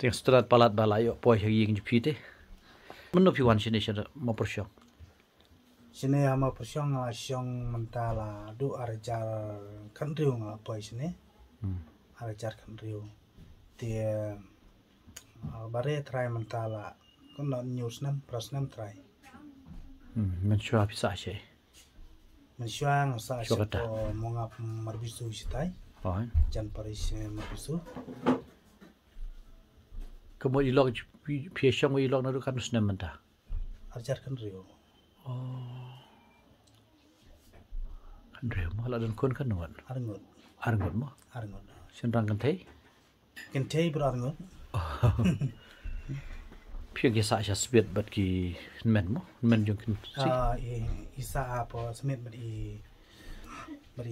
Ting strat palat balayo poi haging jupite. Meno pi wan sini shada mo porsyong. Sini ama persyong nga syong mentala du arajar kan riu nga poi sini. Arajar kan riu. Dia bare try mentala kun na news nam pras nam try. Men shua pisa she. Men syang sa Syua syato mongap marbisu sitai. Oh. Jan paris marbisu. Kemo ilok pi syong ilok na kan usna menta. Arajar kan riu. Kan riu mo la dan kun kan nuan. Arngut. Arngut mo. Arngut. Senrang kan thei. Kentei berarngut. Pi ge sa sha spit bat ki men mo. Men jong kin si. Isa apa semit beri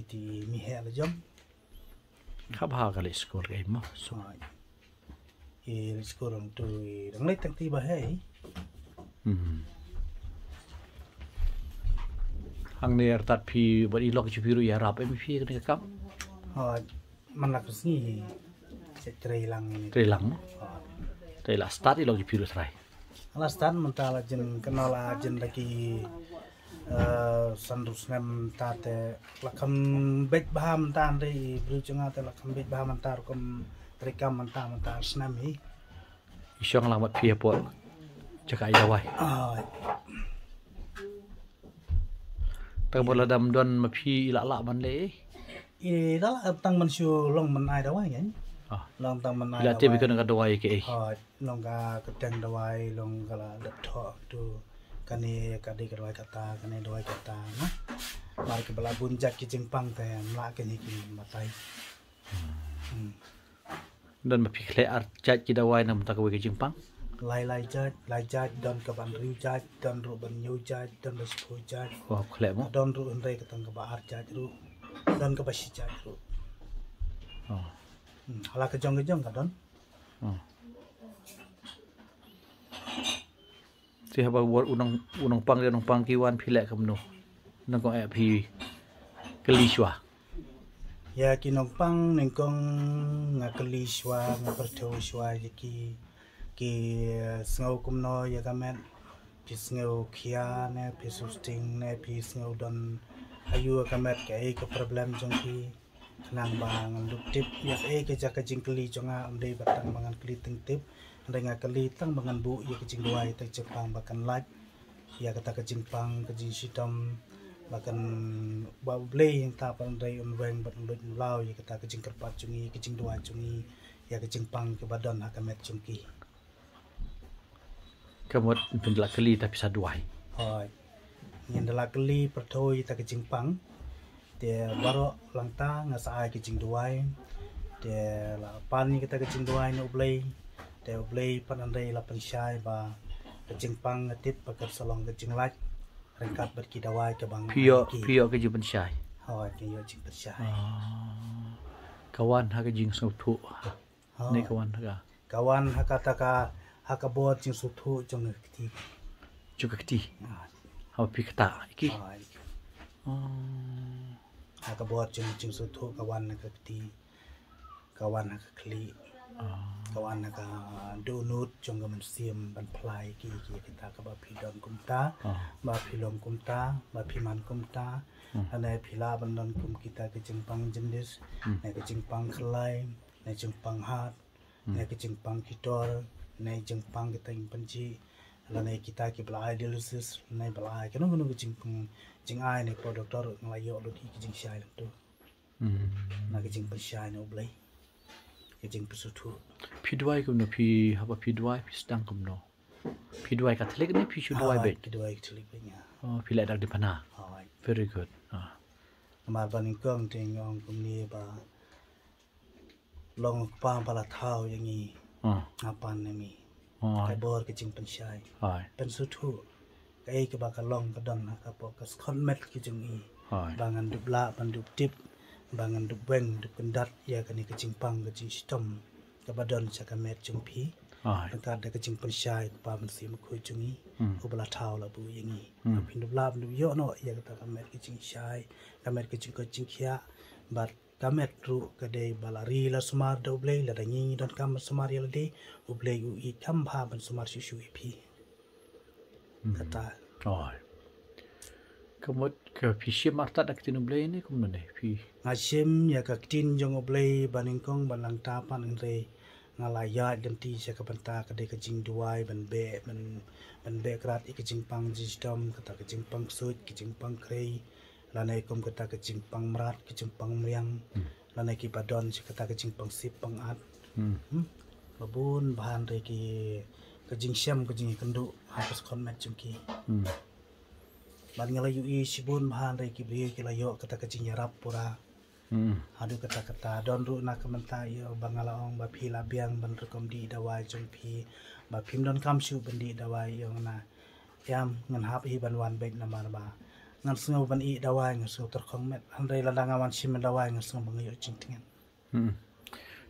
ti mihe la jom. Khap ha kali skol ge mo. So Sekurang tu dang lai tang tiba hai. Hang ne tat pi bat ilok chu biru ya rap em pi kan kam. Man nak sini se trailang ni. Trailang mo. Trailang start ilok chu biru trai. Alastan mentala jen kenala jen lagi sandus nem tate lakam bet baham tan dei bru cenga te lakam bet baham antar kom rekam mentar senami. Isyong lang mat pi po. Cakap jawai. Tang bola dam don ma pi la man le. Dah tang mensyu long menai dawai kan. Long tang menai. La te bi kan dawai ke. Long ka kedang dawai long kala laptop tu kani kadi dawai kata kani dawai kata nah. Mari ke bala bunjak ki jengpang te mla ke ni ki matai. Dan ma pi khle ar chat ki dawai nam ta ko ke jingpang. Lai jaj don ke ban riu jaj don ru ban nyu jaj don ba spo jaj. Wah khle mo. Don ru ndai ke tang ke ba ar jaj ru. Don ke ba si jaj ru. Hala ke jong ka don. Si haba wor unang pang ki wan pi le kam no. Nang ko pi kelishwa. Ya kinong pang nengkong ngakeli shwa ngaperto shwa ki sngau kumno ya kamet pi sngau kia ne pi susting ne pi sngau don ayu kamet ke problem jong ki nang bang luk tip ya ke jaka jingkeli jonga amdei batang bangan keli ting tip andai ngakeli tang bangan bu ya ke jingduai te jepang bakan laj ya kata ke jingpang ke jing sidam bahkan bablay yang tak pandai unweng bat lau ya kata kecing kerpat cungi kecing dua cungi ya kecing pang ke badan hakamet cungki Kamot penjelak keli tapi saduai. Yang dalak keli pertoi tak kecing pang dia baru langta ngasai kecing duai dia lapan kita kecing duai no blay dia blay pandai lapan syai ba kecing pang ngetip pakai salong kecing laj rengkat berkidawai ke bang pio ke jing pensyai. Ke yo jing pensyai. Kawan ha ke jing sutu. Ni kawan ha. Kawan ha kata ka ha ka bot jing sutu jong kti. Juga kti. Ha pi kata iki. Ha ka bot jing sutu kawan ka kti. Kawan ha ka kli. Kawan ka donut jong man siam ban plai ki kita ka ba pi don kumta ba pi long kumta ba pi man kumta ana pila ban don kum kita ke jingpang jendis na ke jingpang khlai na jingpang hat na ke jingpang kitor na jingpang kita panci la na kita ki blai dialysis na blai ke no ke jingpang jing ai ne ko doktor nglayo lo ki jing syai tu na ke jing syai no blai kejing pesutu. Pi duai kum no pi haba pi duai pi sedang kum no. Pi duai Katolik ni pi duai bet. Pi duai Katolik betnya. Pi lek dak di pana. Very good. Amar baning kong ting ong kum ni ba long pang pala thau yang ni. Apan ni. Kai bor kejing pensyai. Pensutu. Kai ke ba ka long ka dong ka po ka skon met kejing ni. Bangan dubla pan dub tip bangan dubeng dub kendat ya kani kecing pang kecing sistem ke badan sakamet jumpi dekat ada kecing pensyai pa mesti makui jungi ubala tau la bu yangi pindu lab du yo no ya kata kamet kecing syai kamet kecing kia bat kamet ru kadai balari la sumar da ublei la dangi don kam sumar ya de ublei u I kam pha ban sumar shu pi kata Oi. Kamot ke pisi marta dak tinu blay ni kum ne pi. ngashim ya ka tin jong ublei baningkong balang ta pan re ngala ya dan ti sa ka banta kadai ka jing duai ban be krat I ka jing pang jistom kata ka jing pang sut ka jing pang krei lanai kom kata ka jing pang mrat ka jing pang mriang lanai ki padon si kata ka jing pang sip pang at babun bahan re ki ka jing syam ka jing kendu hapus konmet jumki ban ngala yu I sibun bahan re ki bri ki layo kata ka jing yarap pura adu kata don ru na kamanta yo bangala ong ba phi la biang ban rekom di dawai jumpi ba phim don kam shu ban di dawai yo na yam ngan hap I ban wan bek na mar ba ngan sngo ban I dawai ngan sngo ter khong met han re la dangawan sim dawai ngan sngo bang yo jing tingan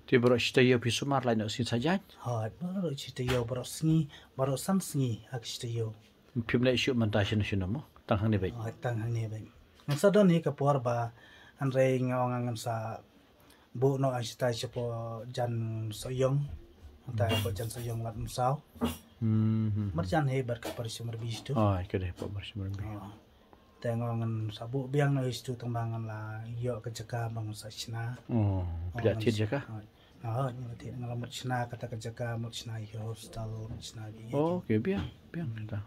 Ti bro shita yo pi sumar lai no sin sajan. hot baro chita yo baro sam sngi ak chita yo Pim na isu manta shin shin mo. Tang hang ni bai. tang hang ne bek ngan sa don hi ka por ba han re ngawang ngan sa bu no ang chita chapo jan soyong ta ko jan soyong lat musau marjan he bar ka par sumar bis tu Oi, ke deh pa mar sumar bi. tengongan sabu biang na istu tembangan la yo ke jaka bang sa china Oh, pida tit je ka. ni mati ngalamut china kata ke jaka mut china yo hostel mut china bi Oh, ke biang ta.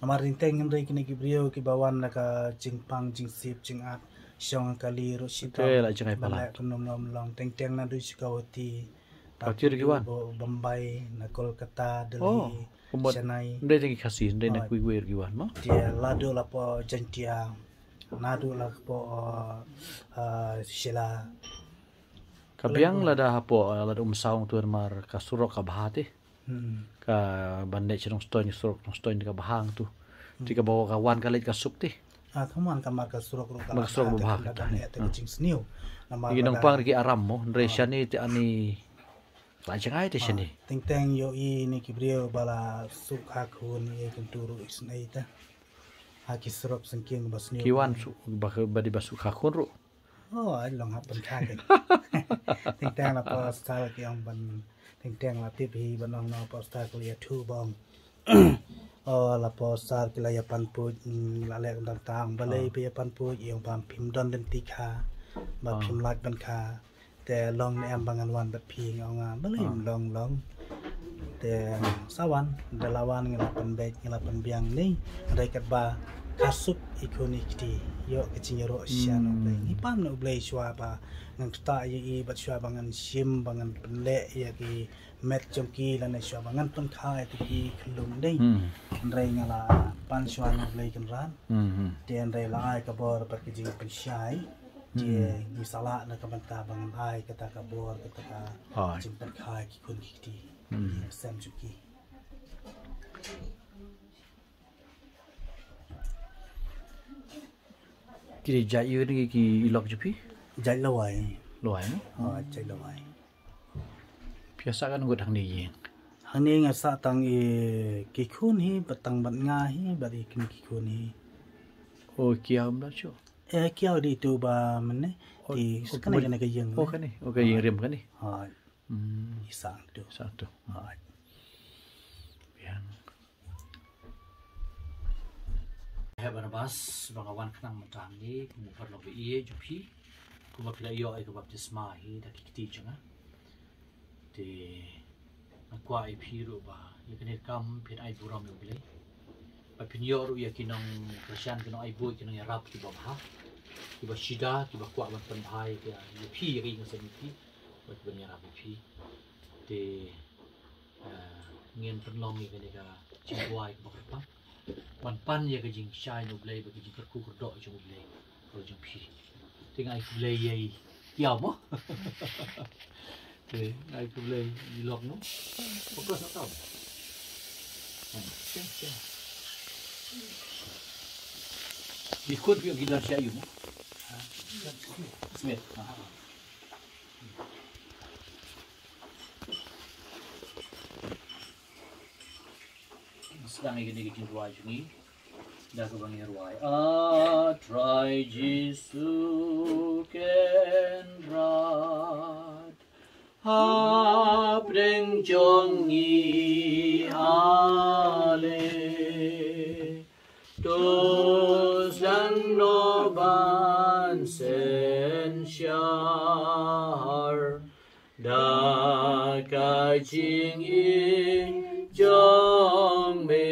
amar rinteng ngai kini ki brio ki bawan la ka jingpang jingsip jingat syong kali ro sita Ke la jangai pala. nom nom long teng teng na du sikawati Kautir ki wan. Bombay na Kolkata Oh, Delhi kumot. Chennai Ndai tengi kasi, ndai na kui wer ki wan mo. dia lado la po jantia nado la po sila Kabiang la da hapo la da saung tu mar ka surok ka bahate. Ka bande chirong stoin surok tong stoin ka bahang tu. Ti ka bawa ka wan ka leit ka sup ti. kaman kamar ka surok ro Mar surok mo bahang ta. jing sniu Igi nong pang ki aram mo, ndai shani ti ani la jangai ti shani. teng teng yo I ni ki brio bala sukha khun ye kenturu isnai ta ki surok sengking bas sniu Ki wan su ba badi basu ka khun ru. oh ai long hap ban kha teng teng la po style ki ang ban teng teng la tip hi ban ong no po style ko ya thu bong la po style ki la ya pan pu la le dang tang ba le pe ya pan pu yong pam phim don den ti kha ba phim lak ban kha te long ne am bangan wan bat phi ngong ba le long te sawan dalawan ngila pan bek ngila pan biang ni andai kat ba kasuk ikonik ti yo kecing ro sian oblei ni pan oblei shwa ba nang ta yi bat shwa bangan sim bangan penle ya ki met jongki la na shwa bangan pun khai ti ki khulum dei andai ngala pan shwa oblei kan ran te andai la ai ka bor pat ki jing pen shai je ni sala na ka banta bangan ai kata ka bor kata ka jing pen khai ki kun ki ti sam juki Kiri jai yu ni ki ilok jupi. jai lawai Loai no. jai lawai Biasa kan ngut hang ni yin. hani nga sa tang ki khun hi batang bat nga hi bari kin ki khun hi Oh, kia mla cho. kiao di tu ba mane ti skana kana ka yang Oh kan ni. Oh kan yin rem kan ni. ha isang tu Satu. ha Biang. Hai Barnabas, bangawan kenang matang ni, kumu perlu be iye jupi. Kumu pila iyo ay kubaptisma hi da kikti janga. Te nakwa ay piro ba, yakin kam pin ay buram yung bilay. Ba pinyo ru yakinong Krisyan kinong ay buhay kinong yarap kiba ba. Kiba shida, kiba kwa ban panbay kaya yupi yakin nga sa yupi. Ba kiba yarap yupi. Te ngin penlong yakin ka chingway kiba kapang. Pan ya ke jing shai no blay ba ke jing kerku kerdo jo blay ko jing pi ting ai blay ye kiao mo te ai blay lok no ko sa tao di kod bi gilar shai yo mo smet sedang ini bikin dua jungi Dagabangirway atray Jisu kenrat hapring jongi ale tos dan noban sen syar da kajing in jong me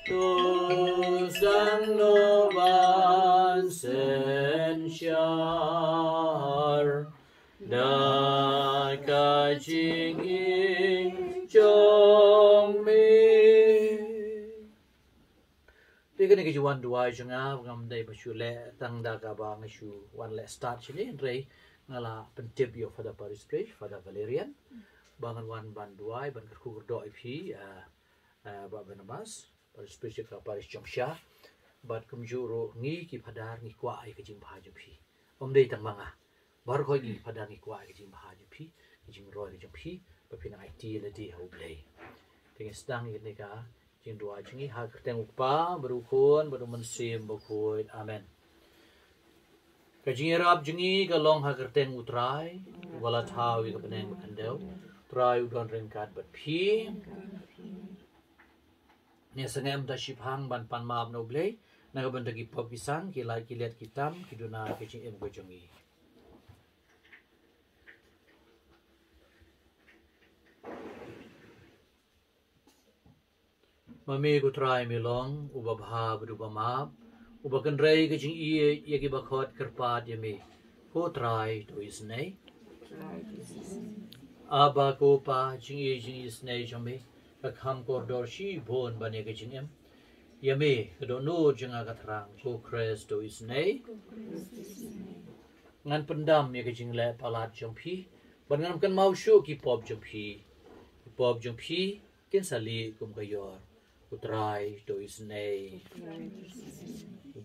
tos dan noban sen syar da kajing in jong me. Tiga ni kejuan dua jenga ngam dai basule tang da ka ba ngashu one let start sini rei ngala pentip yo pada Paris Bridge pada Valerian bangan wan ban dua ban ku do ipi ba Barnabas Paris Bridge ka Paris Jongsha bat kumjuro ngi ki padar ngi kwa ai kejing bhaju pi dei tang manga bar khoi ngi padar ngi kwa ai kejing bhaju pi kejing roi kejing pi ba pina IT le di ho blei ting stang ni ka jing dua jingi ha kerteng ukpa berukun beru mensim bukut amen kajing rap jingi ka long ha kerteng utrai wala thawi ka peneng kandau trai udon ringkat bat phi ne sangem ta shiphang ban pan mab no blei na ka bandagi pop pisang ki lai ki let kitam kiduna kajing em ko jingi mami ku try milong uba bha bedu bamap uba kan rei ke jing ie ye ki bakhot kerpat ye me ko try to is nei aba ko pa jing ie jing is nei jame ka kham kordor shi bon bane ke jing em ye me do no jing aga thrang ko kres to is nei ngan pendam ye ke jing le palat jong phi ban ngam kan mau shu ki pop jong phi ken sali kum ka yor utrai to is nei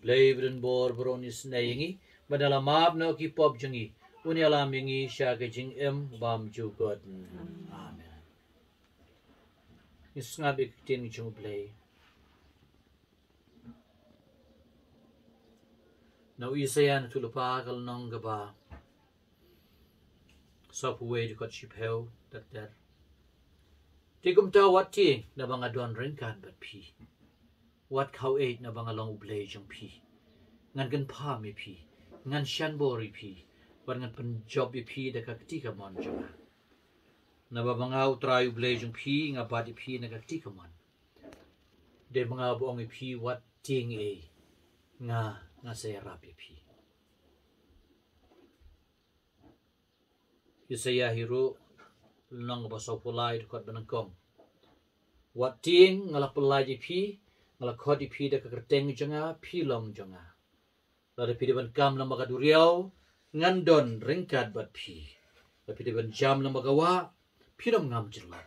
blevren bor bron is nei ngi badala map no ki pop jungi uni ala mingi sha ke jing em bam ju god amen isnga bik tin jung play no isayan tulupa kal nong gaba software di kot ship hell that Tikum ta wat ting na banga don ringkan bat pi. Wat kau eight na banga long ublay jong pi. Ngan gan pa mi pi. Ngan shan bori pi. Bat ngan pen job pi da kaktika mon jong. Na banga utray ublay jong pi nga bati pi na kaktika mon. De banga buong pi wat ting e. Nga saya rapi pi. Isaya hiro nang baso polai dekat benangkong. Wat ting ngala polai di pi, ngala khodi pi dekat kerteng jonga, pi long jonga. Lada pi depan kam lembaga duriau, ngandon ringkat bat pi. Lapi depan jam lembaga wa, pi dom ngam jelat.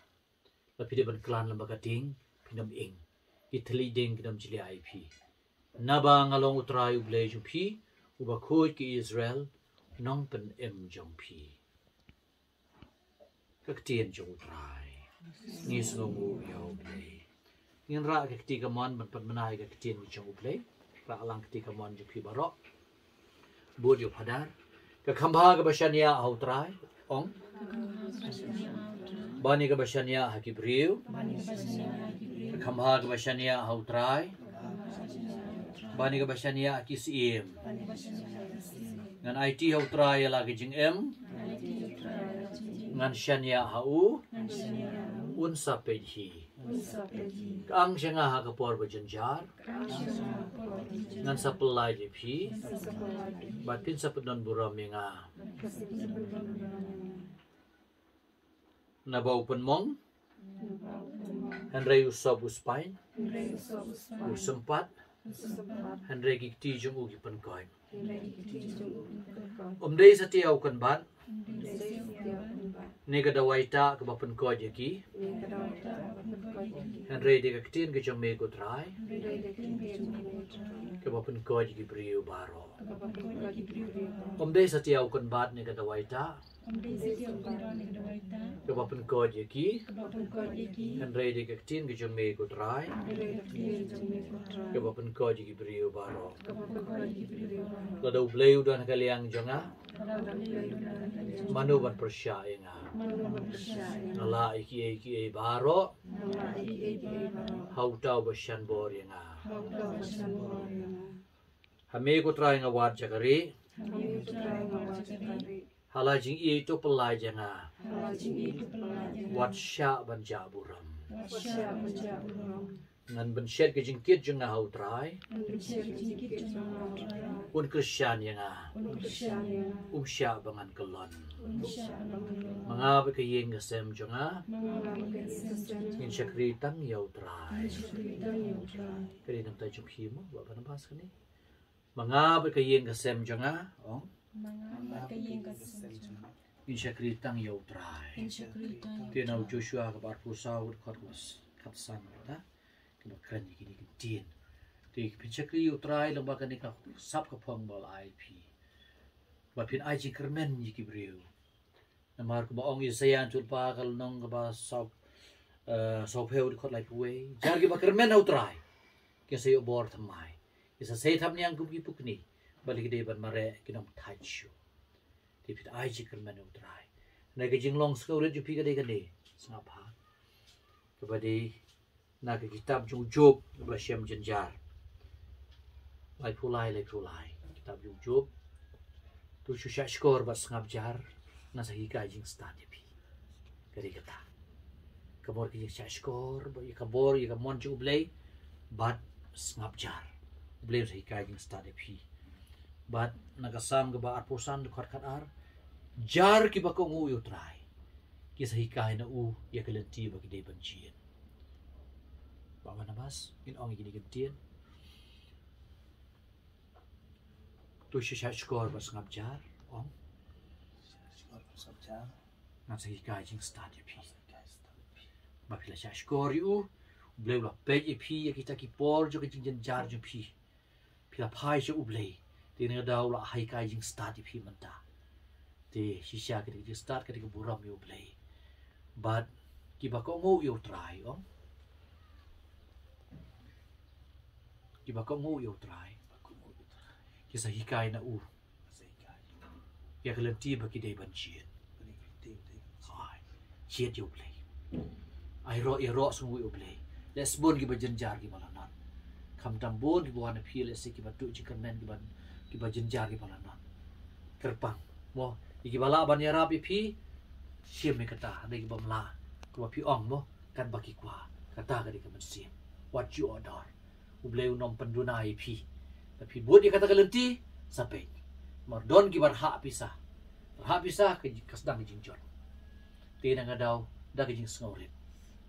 Lapi depan klan lembaga ting, pi dom ing. Itali ding kidam jeli ai pi. Naba ngalong utrai ublay jong pi, uba khoi ki Israel, nong pen em jong pi. Kaktian jong utrai. Ngis ngongu yaw play. Ngin ra kakti kamon ban menai kaktian jong play. Ra alang kakti kamon jong pi barok. Bud yo padar. Kakambha ka basyanya au trai ong. Bani ka basyanya hakibriu. Kakambha ka basyanya au trai. Bani ka basyanya akisim. Ngan IT au trai lagi jing em. Ngan syanya hau unsa pedhi kang jenga ha kapor bajanjar ngan sapelai di phi batin sapedon buraminga na bau penmong Henry usab uspain usempat Henry gikti jung ugi penkoin dei satiau kan ban nega dawaita ke bapen ko jeki Henry de kaktin ke jome ko trai ke bapen ko jeki brio baro Omde setiau kon bat ni kata waita. Kebapan kod yaki. Henry di kektin ke jome ko try. Kebapan kod yaki beriu baro. Kada ubleu dan kaliang jonga. Manu ban persyaya nga. Nala iki baro. Hau tau basyan bor nga. Hame ko try nga wad jakari. Halajing itu pelai janga. Wat sya ban jaburam. Ngan ban syed ke jingkit janga hau try. Un Krisyan yanga. Sya bangan kelon. Mangab ke yeng gasem janga. Ngin syakritang yau try. Kali nam tayo himo wa ba nabas kani. Mangab ke yeng gasem janga. Ong. Insya kritang yau try. Tiada Joshua kabar pusau kormus kapsan dah. Kena keren gini gini. Ti pincakri yau try lembaga ni kah sab kapong bal IP. Bapin IG kermen jiki beriu. Namar ke baong Yesaya tulpa kalau nong kaba sab heu dikot lai puwe. Jar ke kermen yau try. Kesa yau bor thamai. Kesa saya thamni ang kubi pukni. Balik dia ban mare kinom tachu. Tipit IG kermen yau try. Naga jinglong sekolah jupi kadai kadai. Sengap ha. Kepada naga kitab Job belasyam jenjar. Lai pulai. Kitab Job. Tu susah skor bas sengap jar. Nasa hika jing start jupi. Kadai kata. Kabor kijing susah skor. Kabor mon jublay. Bat sengap jar. Blame sa hika jing start jupi. Bat nagasam ke ba arpusan dekat ar jar ki ba ko ngu yo try kisa hikay na ya kelenti ba kide bancien ba nabas in ong gini gentien tu shisha skor ba ngap jar ong na sa hikay jing start pi ba pila sha skor yu bleu la pe pi ya kita ki por jo ki jing jar jo pi pila pai jo ublei Tina daw la hai kai jing start ip himanta. Te shisha ketika jing start ketika buram yo play. But kiba ko ngu yo try om. Kiba ko ngu yo try. Kisa hikai na Ya kelenti bagi day banjien. Hai. Chiet yo play. Ai ro sungu yo play. Les bon kiba jenjar kiba lanan. Kam tambon kiba wana pile se kiba tu chicken man kiba jenjar kiba lanan. Kerpang. Mo kiba la ban yarap ipi. Siem me kata ne kiba mla. Kiba pi ong mo kan baki kwa. Kata kadi kiba siem. What you order. Ublay unom penduna ipi. Tapi buat dia kata kelenti sampai. Mardon kibar hak pisah. Hak pisah ke kasdang jinjor. Tina ngadaw daging snorit.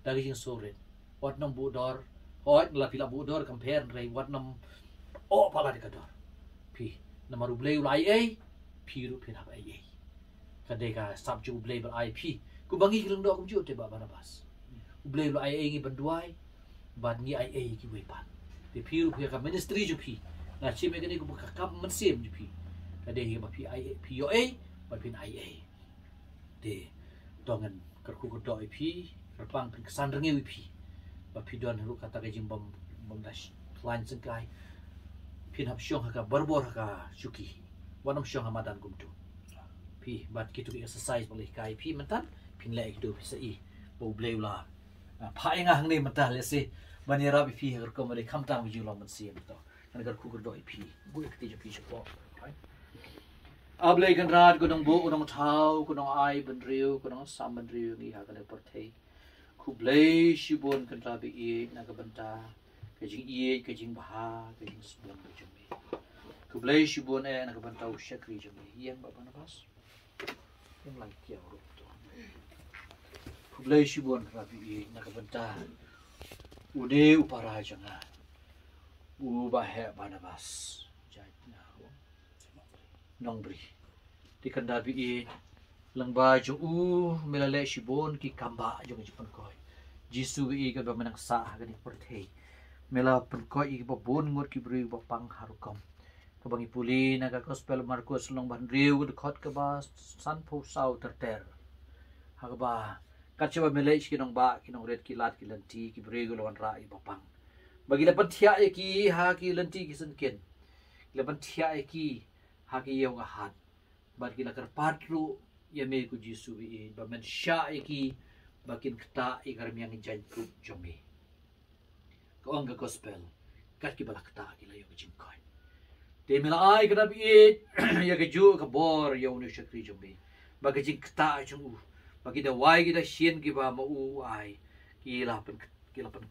Daging sorit. Wat nom budor. Hoit ngelapila budor compare ray wat nom pala dikador. Pi namaru blay ulai pi ru pin hab ai. Kadeka sabju blay bal IP. Ku bangi kilung do ku ju te ba banabas. Blay ulai ngi banduai ban ngi ai ki wepan. Di pi ru pia ka ministry ju pi. Na chi me kani ku kakam mensim ju pi. Kadek ba pi ai pi yo ba pin ai. De dongan kerku do IP kerpang kesan rengi pi. Ba pi don ru kata ke jim bom dash klan sengkai. Pin hab syong ka barbor ka syuki. Wanam syong hamadan gumtu. Pi bat kitu exercise boleh kai pi mentan pin lek do bisa I. Bo bleu la. Pa inga hang ni mentah lesi banira bi pi ko mari kamtang ju lo mensim to. Kan gar ku do pi. Bu ek ti ju pi spo. Ablay kan rad gunung bu gunung tau gunung ai benriu gunung sam benriu ni ha kale portei. Kublay shibon kan rabi I nagabanta kajing I kajing baha kajing sebelum kajumi. Kublay shibon nagabanta usyakri jumi. Yang bapa nabas. Yang lagi kia urut tu. Kublay shibon rabi I nagabanta ude upara jangan. Ubah banabas. Nongbri di kandabi I langba jung melale shibon ki kamba jung jipon koi jisu I ka ba menang sa ga ni perthei mela pen koi I ba bon ngot ki bri ba pang harukom kebangi puli naga gospel Markus long ban riu dekot ke ba san pu sau terter hagba kacewa melej kinong ba kinong red kilat kilanti ki brego lawan rai bapang bagi lapan tia ki ha ki lanti ki senken lapan tia ki ha ki yong ahat bagi lakar patru ya me ku jisu bi ba men sha ki bakin kta ikar miang jan ku jomi ko ang gospel kat ki balak ta ki la yo jingkoi te mila ai kada bi ya ke ju ka bor yo nu shakri jomi bagi jing kta chung bagi da wai ki da sien ki ba ma u ai ki la pen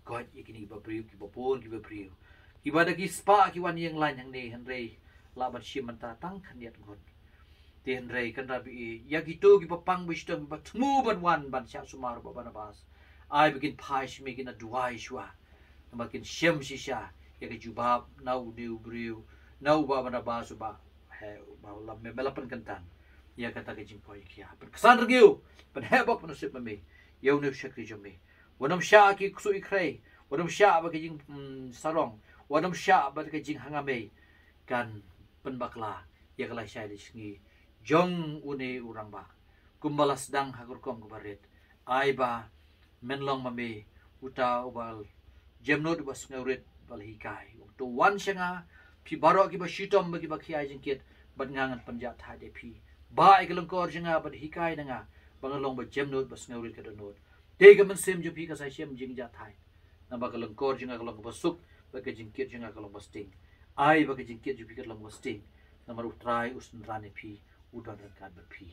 koi ikini ba priu ki ba pon ki ba priu ki ba da ki spa ki wan yang lain yang ne han rei la ban shim man ta tang khan yat ngon ten rei kan rabi ya gitu ki papang wisdom ba tmu ban wan ban sya sumar ba banabas ai begin paish me gina duai shwa makin shem shisha ya ke jubab nau diu briu nau ba banabas ba he ba la me melapan kentang ya kata ke jingpoi kia pen kesan regiu pen hebok penusip me yau ne shakri jome wanam sha ki kusu ikrai wanam sha ba ke jing sarong wanam sha ba ke jing hangame kan pen bakla ya kalai syai di singi jong une urang ba kumbalas dang hagur kom kubaret ai ba menlong mame uta ubal jemnod bas ngauret bal hikai to wan shanga pi baro ki ba shitom ba ki ba khiai jingket bat ngangan panjat tha de pi ba ai kelong kor janga bat hikai danga bangalong ba jemnod bas ngauret ka donod te ga men sem ju pi ka sai sem jing ja thai na ba kelong kor janga kelong ba suk ba ke jingket janga kelong ba sting ai ba ke jingket ju pi ka kelong ba sting namar utrai usn rane pi udan kan berpi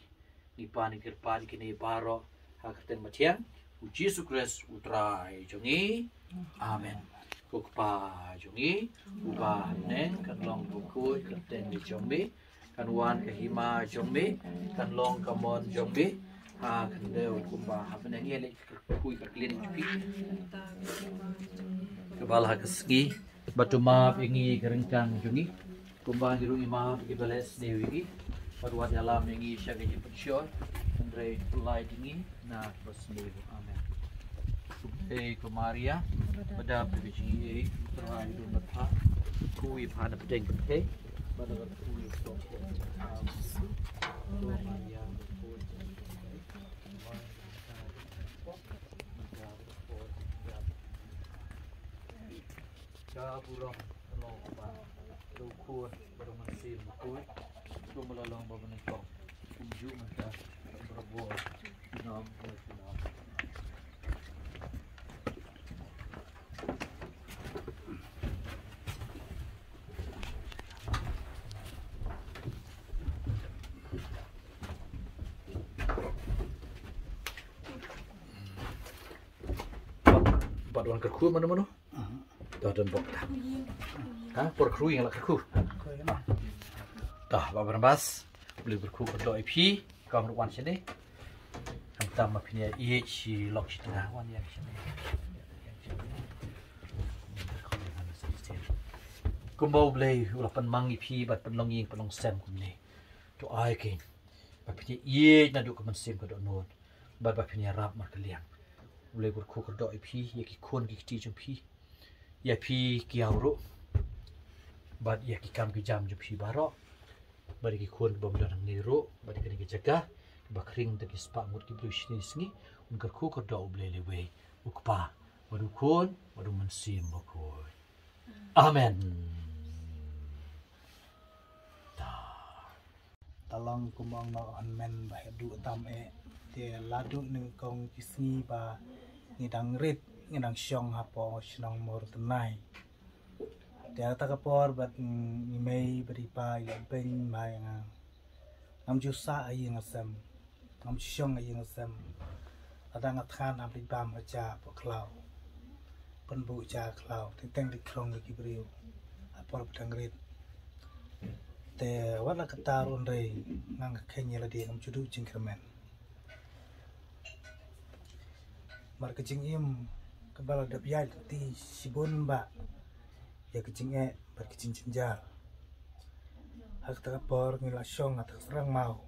ni pani kerpani kini baro hakten matiang u Jesu Kristus utrai jongi amen kokpa jongi uba neng kan long bukui kan ten di jombi kan wan ke hima jombi kan long kamon jombi ha kan deu kumba ha beneng ele kui ka klin jupi kebal ha keski batu map ingi kerengkang jongi kumba jiru imam ki bales dewi Perwad dalam ini syagi pensyur Andre Pulai Dingi na bersendiri amin Subhe Kumaria pada PBGA terhai rumah tak kui pada pedeng pedeng pada kui stop Kumaria Jabulong Lomba Dukur Bermasih Bukui melalong babanay ko kumju mata berbuat dinam dinam paduan kerku mana-mana dah dan bok dah ha por kru yang lah kerku dah babar bas boleh berku berdoa ip kamu wan sini kita mapinya si lok situ wan yang sini kumbau boleh ulapan mang ip bat penlong ying penlong sem kumni to ai king mapinya na du kaman sem ko do non bat mapinya rap mar kaliang boleh berku berdoa ip ya ki kon ki ti jumpi ya pi ki auro bat ya ki kam ki jam jumpi baro bari ki kun bom dan niro bari ki jaga bakring de ki spa ngut ki blush ni singi ungar ku ko do blele we ukpa wadu kun wadu mansim bako amen talong kumong no men ba du tam te ladu ning kong kisni ba ngidang rit ngidang syong hapo snong mor tenai dia tak kapor bat imei beripa yang pen mai ngam jusa ai ngasem ngam syong ai ngasem ada ngatkan amri bam aja poklau penbu ja klau tentang di krong di kibriu apor pedangrit te wala katarun dei nang kenya la di ngam judu jingkermen mar kecing im kebal ada biar ti sibun ba ya kecing berkecing cenjar hak takapor ngila syong atak serang mau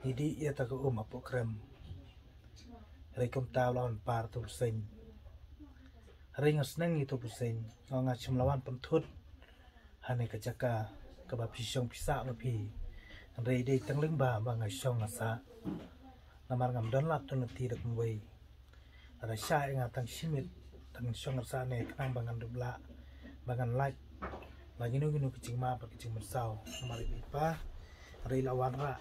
hidi ya tak apa krem rekom taw lawan par tu sing ring asneng itu pusing ngacem lawan pentut hane kajaka kaba pisong pisa mapi rei dei tangling ba bangai song asa namar ngam don lat ton ti dak mwei ada sha nga tang simit tang song asa ne knang bangan dubla bangan like lagi nu ginu kicing ma pa kicing mersau namar ipa rei lawan ra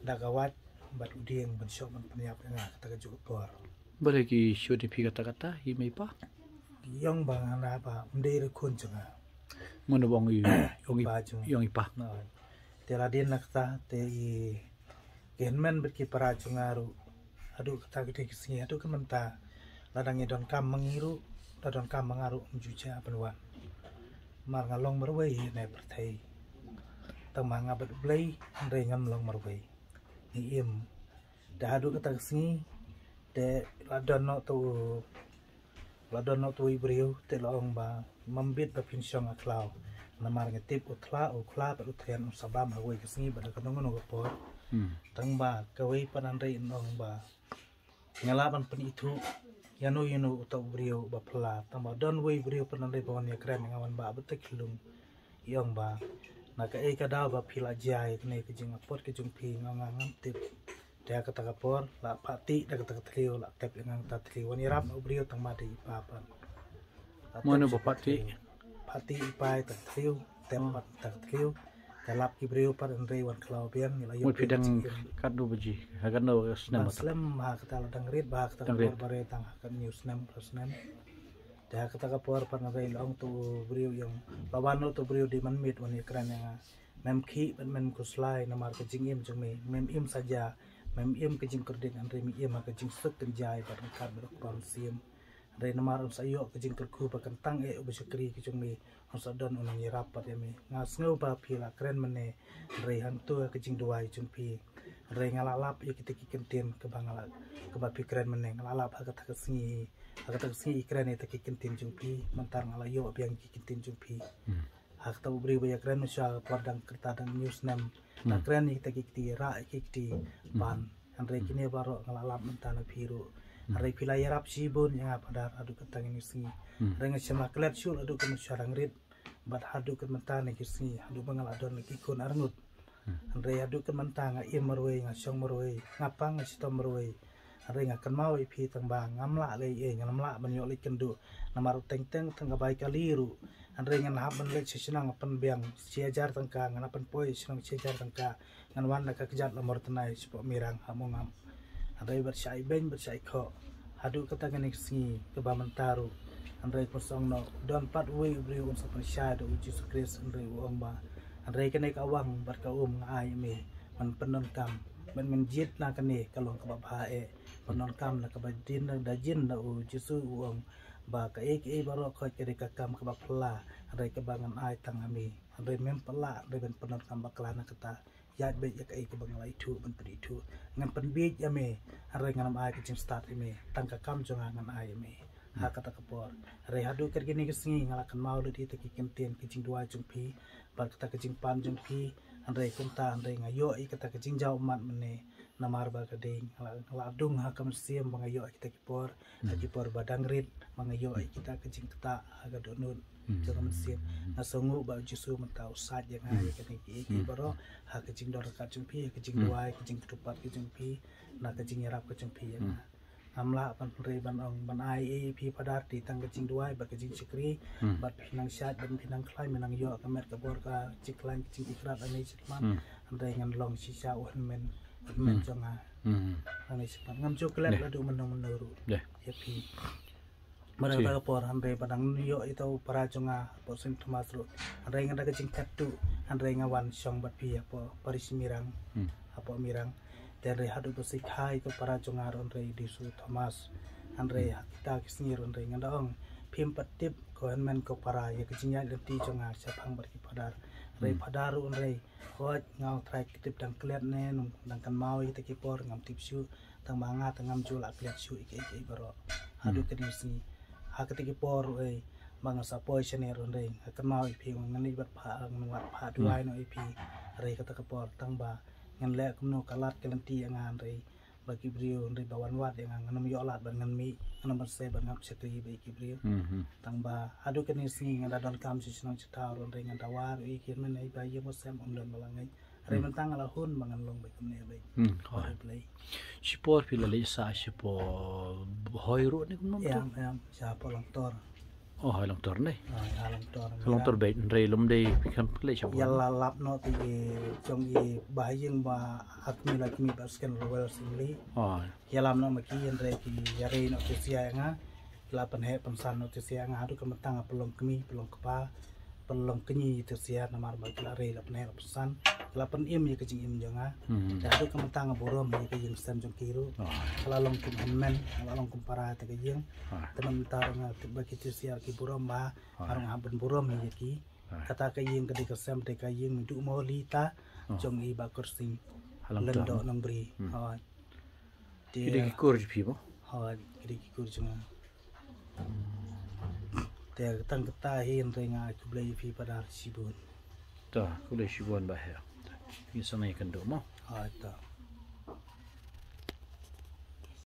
dagawat bat udieng ban syok ban penyap nga kata kejuk por Boleh ki show di kata-kata hi mai pa. yang bangan apa ndere kun chunga Ngono bong Baju. yong ipa. no tela din nakta te i genmen berki para chungaru adu kata gede kisni adu kementa ladang don kam mengiru ladang kam mengaru menjuja penwan mar ngalong merwei ne pertai tamang abet blai ndai ngam long merwei ni im da adu kata kisni de ladon no tu ibriu te long ba mambit ba pinsyong aklau namar ngetip ukla pa utrian sabam awai kisni ba da kanong no por tang ba kawai panandai nong ba ngalapan pen itu yanu utau brio ba pla tamba don wei brio panandai bawan ya keren ngawan ba betek lung yong ba naka e kada ba pila jai kene kejing apot kejung pi ngangam tip dia kata kapor la pati da kata trio la tep ngang ta trio ni rap brio tang ma dei papan Mana bapati? Pati ipai ta trio tempat ta trio kalap ki brio par ndrei wan klau biang ni la Mo pidang kadu baji. Hagan no snam. Muslim ha kata ladang rit ba kata kapor bare tang kan news nam plus nam dia kata kapor par ndrei long tu brio yang lawan tu brio di man mit wan ekran yang mem ki men kuslai namar kejing im jeme mem im saja mem im kejing kerding andre mi im kejing suk kenjai par kan berok sim dari namar sayo kejing terku pakan tang ubesukri kejung mi don unang rapat ya mi ngas ngau ba pila keren mene dari hantu kejing dua jumpi dari ngalalap ya kita kikentin ke bangala ke bapi keren mene ngalalap kata kesini keren itu kikentin jumpi mentar ngalayo biang kikentin jumpi hak tahu beri banyak keren misal padang kerta dan news nam nah keren kita kikti ra kikti ban andre kini baru ngalalap mentana biru hari pilai rap sibun yang apa dar adu ketang ini sini dengan sama kelet syul adu kemen syarang rit bat adu kementan ini sini adu bangal adon lagi kun arnut andre adu kementang im merwe ngasong merwe ngapang ngasito merwe hari ngakan mau ipi tembang ngamla le ngamla banyak le kendu namar teng teng tengah baik kaliru andre ngan hab ben le senang pen biang siajar tengka ngan pen poi senang siajar tengka ngan wan ka kejat lamor tenai supok mirang hamongam andai bersai kho hadu kata kene singi ke bamantaru andai kosong no don pat we bri un sapan syado uji sukres andai uang ba andai kene kawang bar ka ngai me man penon kam men menjit na kene kalong ka bae penon kam na ka badin na dajin na uji su uang ba ka e baro ko kere ka kam ka bapla andai ka bangan ai tang ami andai mem pala andai ben penon kam bakla na kata yat be ya kai ke bangal itu ban pedi itu ngan pen be ya me are ngan ai ke start me tangka kam jonga ngan ai me ha kata kapor re hadu ker gini ke singi ngala kan mau di te ki kenten ke jing dua jumpi bar kata ke jing pan jumpi andre kunta andre ngayo i kata ke jing jau mat mene namar ba kading ngala dung ha kam siem bangayo kita kipor badang rit bangayo kita ke jing kata aga donut jangan sip nasongu ba jisu mentau sat yang ai kene ki baro ha kejing dor ka jumpi kejing duai kejing ketupat kejing pi na kejing yarap kejing pi yang amla pan re ban ong ban ai pi padar di tang kejing duai ba kejing sikri bat pinang syat ban pinang klai menang yo kamer ka bor ka ciklan kejing ikrat ani sikman andai ngan long sisa men jonga ani sikman ngam coklat adu menong menuru ya pi mereka kapor andre padang yo itu para jonga posin tumasro andre ngada kecing katu andre ngawan syong bat pi apa paris mirang apa mirang dari hadu besik hai itu para jonga andre disu thomas andre kita kisnir andre ngada ong pim patip ko men ko para ya kecingnya lenti jonga sapang berki padar andre padaru andre ko ngau trai kitip dang klet ne nung dang kan mau kita kipor ngam tipsu tang manga tangam jula klet su iki baro hadu kedisi hakati por bang sa poi chenero ndeng akan mau ipi ngani bat pha ngat pha duai no ipi re kata kapor tang ba ngan le kumno kalat kelenti angan re bagi beliau dari bawan wat yang nganam yolat ban ngan mi nganam bersih ban ngap sekri bagi beliau tang ba adu kan sing ngada don kam si senang cetau ron dengan tawar ikin men ai bayi mo sem om don balangai re mentang ala hun mangan long baik ne baik play sipor pila le sa sipor hoiro ni kum ya siapa long tor oh long tor ne long long tor be re lum de kan le sipor ya lalap no ti jong i bayeng ba akmi lakmi basken royal simli oh ya lam no maki yen re ki ya re no ti sia nga lapan he pensan no ti sia nga adu kan mentang pelong kemi pelong kepa pelong kenyi ti sia namar ba la re lapan he pensan lapan im ya kejing im jonga adu kan mentang borom ya kejing sem jong kiru kalau long kum men kalau long kum para ta kejing teman tar nga bagi ti sia ki borom ba arang haben borom ya ki kata kejing kedi kesem te kejing du mo lita jong i ba kursing lendo nombri Kiri kikur pi mo kiri kikur jonga te tang kata hin renga ku blai fi pada sibun ta ku le sibun ba he ni sanai kan do mo ta